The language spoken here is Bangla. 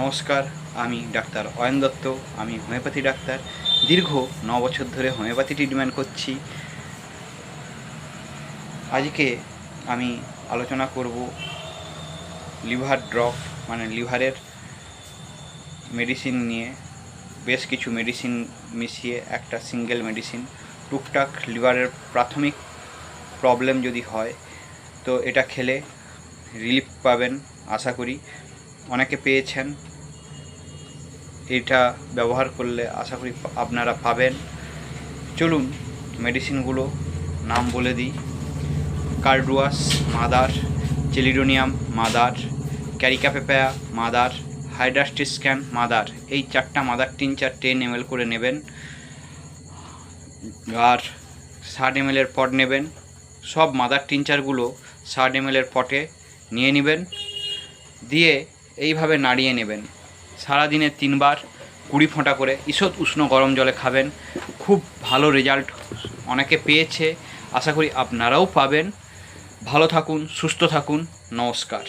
নমস্কার, আমি ডাক্তার অয়ন দত্ত। আমি হোমিওপ্যাথি ডাক্তার। দীর্ঘ 9 বছর ধরে হোমিওপ্যাথি ট্রিটমেন্ট করছি। আজকে আমি আলোচনা করব লিভার ড্রপ মানে লিভারের মেডিসিন নিয়ে। বেশ কিছু মেডিসিন মিশিয়ে একটা সিঙ্গেল মেডিসিন। টুকটাক লিভারের প্রাথমিক প্রবলেম যদি হয় তো এটা খেলে রিলিফ পাবেন আশা করি। অনেকে পেয়েছেন, এটা ব্যবহার করলে আশা করি আপনারা পাবেন। চলুন মেডিসিনগুলো নাম বলে দিই। Carduus mother, Chelidonium mother, Carica papaya mother, Hydrastis can mother. এই 4টা মাদার টিনচার 10 ml করে নেবেন আর 60 ml এর পট নেবেন। সব মাদার টিনচারগুলো 60 ml এর পটে নিয়ে নেবেন, দিয়ে এইভাবে নাড়িয়ে নেবেন। সারাদিনে 3 বার 20 ফোঁটা করে ঈষৎ উষ্ণ গরম জলে খাবেন। খুব ভালো রেজাল্ট অনেকে পেয়েছে, আশা করি আপনারাও পাবেন। ভালো থাকুন, সুস্থ থাকুন। নমস্কার।